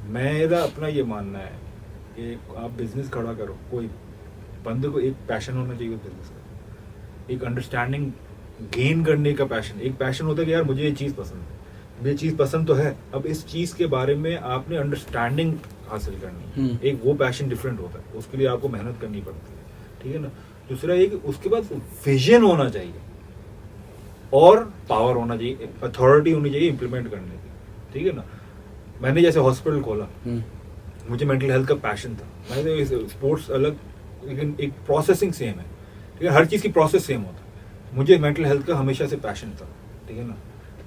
मेरा अपना ये मानना है कि आप बिजनेस खड़ा करो, कोई बंदे को एक पैशन होना चाहिए बिजनेस का, एक अंडरस्टैंडिंग गेन करने का पैशन। एक पैशन होता है कि यार मुझे ये चीज़ पसंद है, ये चीज़ पसंद तो है, अब इस चीज़ के बारे में आपने अंडरस्टैंडिंग हासिल करनी है। एक वो पैशन डिफरेंट होता है, उसके लिए आपको मेहनत करनी पड़ती है, ठीक है ना। दूसरा ये कि उसके बाद विजन होना चाहिए और पावर होना चाहिए, अथॉरिटी होनी चाहिए इम्प्लीमेंट करने की, ठीक है ना। मैंने जैसे हॉस्पिटल खोला, मुझे मेंटल हेल्थ का पैशन था। मैंने स्पोर्ट्स अलग, लेकिन एक प्रोसेसिंग सेम है, ठीक है, हर चीज़ की प्रोसेस सेम होता है। मुझे मेंटल हेल्थ का हमेशा से पैशन था, ठीक है ना।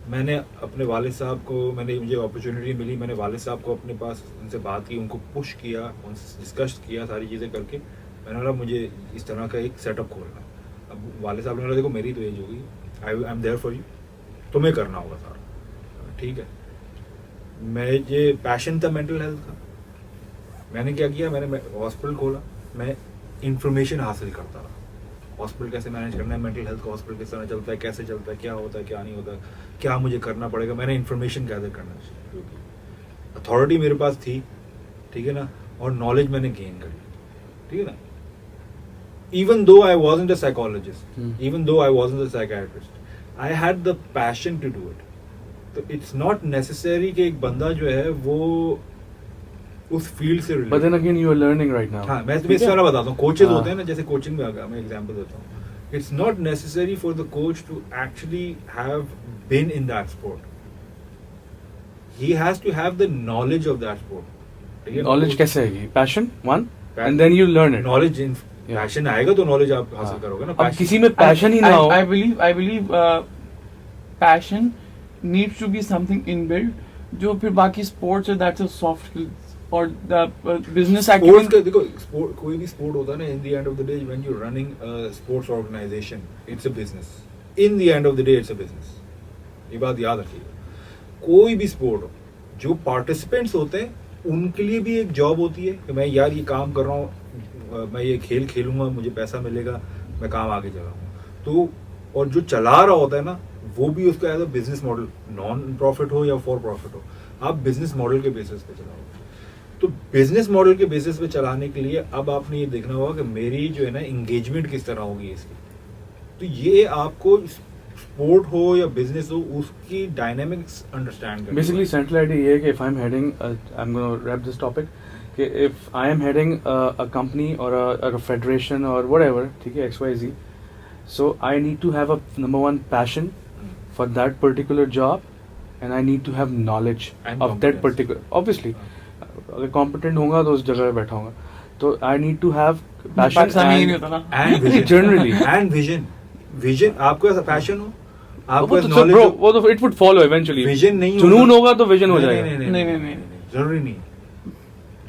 मैंने अपने वालिद साहब को, मुझे अपॉर्चुनिटी मिली, मैंने वालिद साहब को अपने पास उनसे बात की, उनको पुश किया, उनसे डिस्कस किया सारी चीज़ें करके। मैंने बोला मुझे इस तरह का एक सेटअप खोलना। अब वालिद साहब ने बोला देखो मेरी तो एज हो गई, I am there for you, तुम्हें करना होगा सारा, ठीक है। मुझे पैशन था मेंटल हेल्थ का। मैंने क्या किया, मैंने हॉस्पिटल खोला, मैं इंफॉर्मेशन हासिल करता रहा, हॉस्पिटल कैसे मैनेज करना है, मेंटल हेल्थ का हॉस्पिटल किस तरह चलता है, कैसे चलता है, क्या होता है, क्या नहीं होता, क्या मुझे करना पड़ेगा। मैंने इन्फॉर्मेशन गैदर करना शुरू की, अथॉरिटी मेरे पास थी, ठीक है ना, और नॉलेज मैंने गेन कर ली, ठीक है ना। even though I wasn't a psychologist, even though I wasn't a psychiatrist, I had the passion to do it. तो it's not necessary कि एक बंदा जो है वो उस फील्ड से But then again, you are learning right now. हाँ, मैं तुम्हें इस तरह बताता हूँ, कोचेज होते हैं ना, जैसे कोचिंग में आगा मैं एग्जांपल देता हूँ। It's not necessary for the coach to actually have been in that sport. He has to have the knowledge of that sport. Knowledge कैसे आएगी? Passion one, and then you learn it. Knowledge in passion आएगा तो knowledge आप हासिल करोगे ना। अब किसी में पैशन ही ना हो, I believe passion needs to be something inbuilt, जो फिर बाकी स्पोर्ट्स है that's a soft skills और बिजनेस स्पोर्ट्स का देखो, स्पोर्ट कोई भी स्पोर्ट होता है ना, in the end of the day when you running a sports organisation, it's a business. In the end of the day it's a business, ये बात याद रखिएगा। कोई भी स्पोर्ट हो, जो पार्टिसिपेंट्स होते हैं उनके लिए भी एक जॉब होती है कि मैं यार ये काम कर रहा हूँ, मैं ये खेल खेलूंगा, मुझे पैसा मिलेगा, मैं काम आगे चलाऊंगा। तो और जो चला रहा होता है ना, वो भी उसका as a business model, non profit हो या फॉर प्रॉफिट हो, आप बिजनेस मॉडल के बेसिस पे चलाओगे। तो बिजनेस मॉडल के बेसिस पे चलाने के लिए अब आपने ये देखना होगा कि मेरी जो है ना एंगेजमेंट किस तरह होगी इसकी। तो ये आपको स्पोर्ट हो या बिजनेस हो, उसकी डायनामिक्स अंडरस्टैंड करना। बेसिकली सेंट्रल आइडिया ये है कि if I am heading, I am gonna wrap this topic, कि if I am heading a company और अ फेडरेशन और व्हाटएवर, ठीक है, XYZ, so I need to have a number one passion for that particular job, and I need to have knowledge of that particular. Obviously अगर competent होगा तो उस जगह पे बैठा होगा, तो I need to have passion and generally and vision. आपको ऐसा पैशन हो, आपको तो नॉलेज ब्रो, वो तो it would follow eventually. Vision नहीं जुनून होगा तो विजन हो जाएगा। नहीं जरूरी नहीं,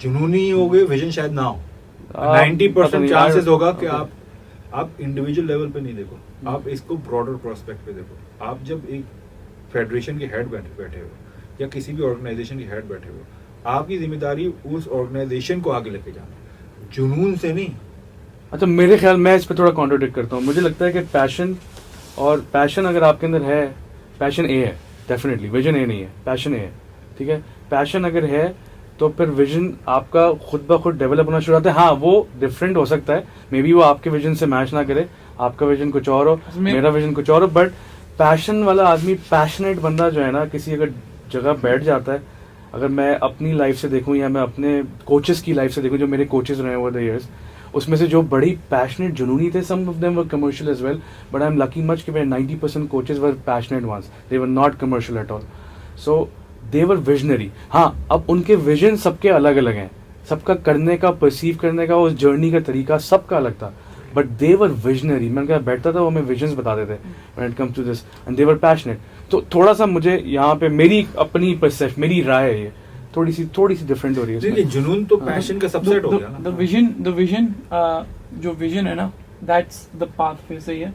जुनूनी हो गए, विजन शायद ना हो। 90% पता नहीं, चांसेस होगा कि okay. आप इंडिविजुअल लेवल पे नहीं देखो, आप इसको ब्रॉडर प्रोस्पेक्ट पे देखो। आप जब एक फेडरेशन के हेड बैठे हो या किसी भी ऑर्गेनाइजेशन के हेड बैठे हो, आपकी जिम्मेदारी उस ऑर्गेनाइजेशन को आगे लेके जाना, जुनून से नहीं। अच्छा, मेरे ख्याल मैं इस पे थोड़ा कॉन्ट्रडिक्ट करता हूँ। मुझे लगता है कि पैशन अगर आपके अंदर है, पैशन ए है डेफिनेटली, विजन ए नहीं है, पैशन ए है, ठीक है। पैशन अगर है तो फिर विजन आपका खुद ब खुद डेवलप होना शुरू होता है। हाँ, वो डिफरेंट हो सकता है, मे बी वो आपके विजन से मैच ना करे, आपका विजन कुछ और हो, मेरा विजन कुछ और हो, बट पैशन वाला आदमी, पैशनेट बंदा जो है ना, किसी अगर जगह बैठ जाता है, अगर मैं अपनी लाइफ से देखूं या मैं अपने कोचेस की लाइफ से देखूं, जो मेरे कोचेस रहे ओवर द इयर्स, उसमें से जो बड़ी पैशनेट जुनूनी थे, some of them were commercial as well, but I am lucky much कि 90% coaches were passionate ones, they were not commercial at all, so they were visionary. हाँ, अब उनके विजन सबके अलग अलग हैं, सबका करने का, परसीव करने का, उस जर्नी का तरीका सबका अलग था, बट दे वर विजनरी। मैं क्या बैठता था, वो हमें विजन्स बताते थे when it comes to this, and they were passionate. तो थोड़ा सा मुझे यहाँ पे मेरी अपनी परसेप्शन, मेरी राय है, ये थोड़ी सी डिफरेंट हो रही है। नहीं, जुनून तो पैशन का सबसेट हो गया ना। द विजन जो विजन है ना, दैट्स द पाथवे, सही है।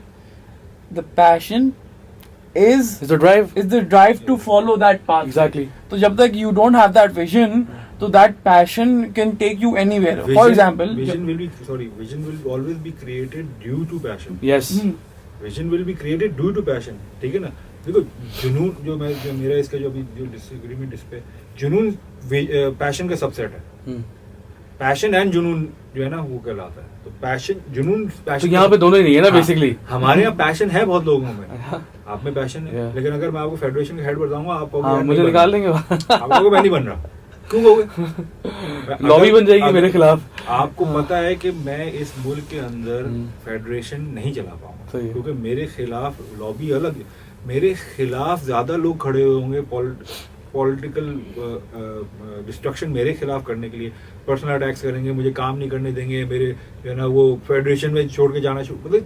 The passion is the drive to follow that path. Exactly. तो जब तक you don't have that vision, तो that passion can take you anywhere. For example, vision will always be created due to passion. Yes. Vision will be created due to passion. ठीक है ना। देखो जुनून जो मेरा इसका जो अभी जो डिसएग्रीमेंट इस पे, जुनून पैशन का सबसेट है। पैशन एंड जुनून जो है ना वो कहलाता है। तो पैशन जुनून पैशन तो यहाँ पे दोनों ही नहीं है ना हाँ, बेसिकली। हमारे यहाँ पैशन है बहुत लोगों में, आप में पैशन है Yeah. लेकिन अगर मैं आपको फेडरेशन का हेड बताऊंगा आप कहोगे हाँ यार मुझे नहीं निकाल बनना। देंगे आप कहोगे मैं नहीं बन रहा, क्यों कहोगे? लॉबी बन जाएगी अगर- मेरे खिलाफ। आपको पता है कि मैं इस मुल्क के अंदर फेडरेशन नहीं चला पाऊंगा सही है। क्योंकि मेरे खिलाफ लॉबी अलग है, मेरे खिलाफ ज्यादा लोग खड़े हुए होंगे पॉलिटिकल डिस्ट्रक्शन मेरे खिलाफ करने के लिए, पर्सनल अटैक्स करेंगे, मुझे काम नहीं करने देंगे, मेरे जो है ना वो फेडरेशन में छोड़ के जाना मतलब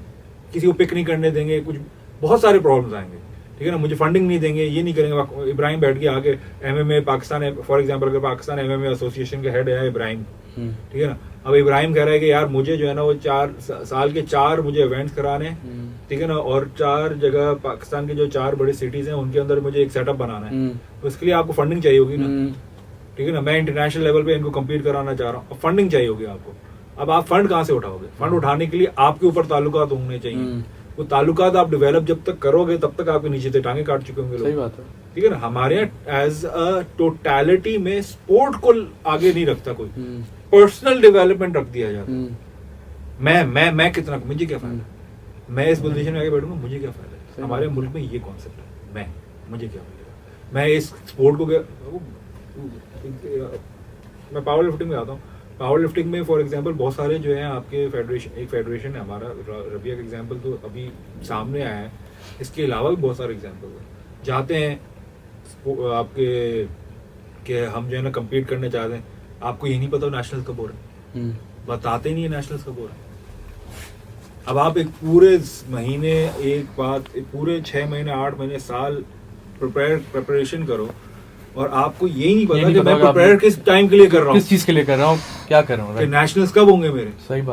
किसी को पिक नहीं करने देंगे, कुछ बहुत सारे प्रॉब्लम्स आएंगे, ठीक है ना, मुझे फंडिंग नहीं देंगे, ये नहीं करेंगे। इब्राहिम बैठ के आगे एमएमए पाकिस्तान, फॉर एग्जांपल अगर पाकिस्तान एमएमए एसोसिएशन का हेड है इब्राहिम, ठीक है ना, अब इब्राहिम कह रहा है कि यार मुझे जो है ना वो 4 साल के 4 मुझे इवेंट्स कराने, ठीक है ना, और 4 जगह पाकिस्तान के जो 4 बड़े सिटीज हैं उनके अंदर मुझे एक सेटअप बनाना है, तो उसके लिए आपको फंडिंग चाहिए होगी ना, ठीक है ना, मैं इंटरनेशनल लेवल पे इनको कम्पीट कराना चाह रहा हूँ, फंडिंग चाहिए होगी आपको। अब आप फंड कहाँ से उठाओगे? फंड उठाने के लिए आपके ऊपर ताल्लुकात होने चाहिए, वो ताल्लुकात आप डेवलप जब तक करोगे तब तक आपके नीचे से टांगे काट चुके होंगे लोग। सही बात है। ठीक है ना, हमारे यहाँ एज अ टोटैलिटी में स्पोर्ट को आगे नहीं रखता कोई, पर्सनल डेवलपमेंट रख दिया जाता है। मैं कितना, मुझे क्या फायदा, मैं इस पोजीशन में आगे बैठूंगा, मुझे क्या फायदा? हमारे मुल्क में ये कॉन्सेप्ट है, मुझे क्या मिलेगा, मैं इस स्पोर्ट को मैं पावर लिफ्टिंग में आता हूँ। पावर लिफ्टिंग में फॉर एग्जांपल बहुत सारे जो हैं आपके फेडरेशन, एक फेडरेशन है हमारा रबिया का एग्जांपल तो अभी सामने आया है, इसके अलावा भी बहुत सारे एग्जांपल हैं। जाते हैं आपके कि हम जो है ना कम्पीट करने चाहते हैं, आपको ये नहीं पता नेशनल कब हो रहा है, बताते ही नहीं है नेशनल कब हो रहा है। अब आप एक पूरे महीने एक पूरे 6 महीने 8 महीने साल प्रिपरेशन करो और आपको यही नहीं पता कि मैं प्रिपेयर किस टाइम के लिए कर रहा हूँ, किस चीज के लिए कर रहा हूँ, क्या कर रहा हूँ, कि नेशनल्स कब होंगे मेरे। सही बात।